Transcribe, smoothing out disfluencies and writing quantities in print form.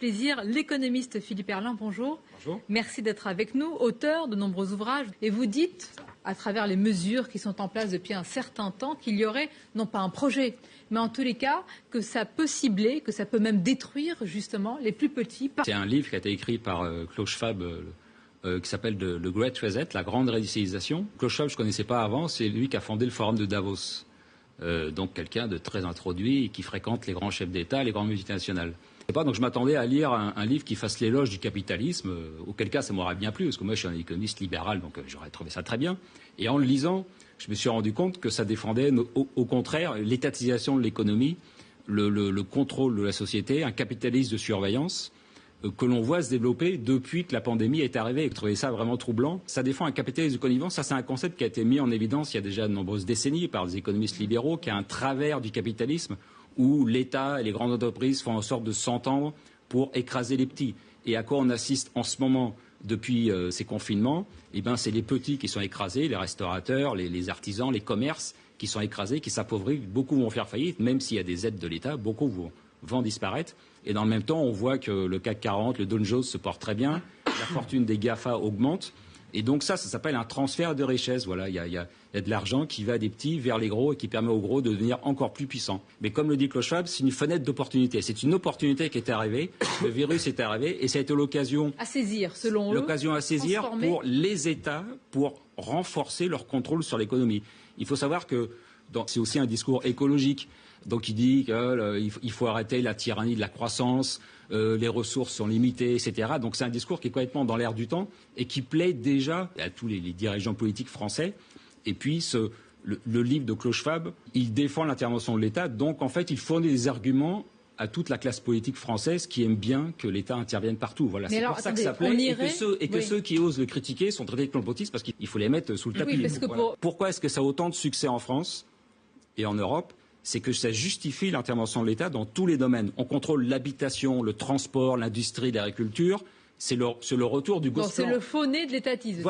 plaisir l'économiste Philippe Herrlin. Bonjour. Bonjour. Merci d'être avec nous, auteur de nombreux ouvrages. Et vous dites, à travers les mesures qui sont en place depuis un certain temps, qu'il y aurait, non pas un projet, mais en tous les cas, que ça peut cibler, que ça peut même détruire justement les plus petits. C'est un livre qui a été écrit par Klaus Schwab, qui s'appelle The Great Reset, la grande réindustrialisation. Klaus Schwab, je ne connaissais pas avant, c'est lui qui a fondé le Forum de Davos. Donc quelqu'un de très introduit et qui fréquente les grands chefs d'État, les grandes multinationales. Donc je m'attendais à lire un livre qui fasse l'éloge du capitalisme, auquel cas ça m'aurait bien plu, parce que moi je suis un économiste libéral, donc j'aurais trouvé ça très bien. Et en le lisant, je me suis rendu compte que ça défendait au contraire l'étatisation de l'économie, le contrôle de la société, un capitalisme de surveillance que l'on voit se développer depuis que la pandémie est arrivée. Je trouvais ça vraiment troublant. Ça défend un capitalisme de connivence. Ça, c'est un concept qui a été mis en évidence il y a déjà de nombreuses décennies par des économistes libéraux, qui a un travers du capitalisme où l'État et les grandes entreprises font en sorte de s'entendre pour écraser les petits. Et à quoi on assiste en ce moment depuis ces confinements? C'est les petits qui sont écrasés, les restaurateurs, les artisans, les commerces qui sont écrasés, qui s'appauvrissent. Beaucoup vont faire faillite, même s'il y a des aides de l'État. Beaucoup vont disparaître. Et dans le même temps, on voit que le CAC 40, le Dow Jones se porte très bien, la fortune des GAFA augmente. Et donc ça s'appelle un transfert de richesse. Voilà, il y a de l'argent qui va des petits vers les gros et qui permet aux gros de devenir encore plus puissants. Mais comme le dit Klaus Schwab, c'est une fenêtre d'opportunité. C'est une opportunité qui est arrivée. Le virus est arrivé et ça a été l'occasion à saisir, selon eux. L'occasion à saisir pour les États pour renforcer leur contrôle sur l'économie. Il faut savoir que c'est aussi un discours écologique. Donc il dit qu'il faut arrêter la tyrannie de la croissance, les ressources sont limitées, etc. Donc c'est un discours qui est complètement dans l'air du temps et qui plaît déjà à tous les dirigeants politiques français. Et puis le livre de Klaus Schwab, il défend l'intervention de l'État. Donc en fait, il fournit des arguments à toute la classe politique française qui aime bien que l'État intervienne partout. Voilà, c'est pour ça que ça plaît et que ceux qui osent le critiquer sont traités de complotistes parce qu'il faut les mettre sous le tapis. Pourquoi est-ce que ça a autant de succès en France et en Europe? C'est que ça justifie l'intervention de l'État dans tous les domaines. On contrôle l'habitation, le transport, l'industrie, l'agriculture. C'est le retour du gosse. C'est le faux nez de l'étatisme.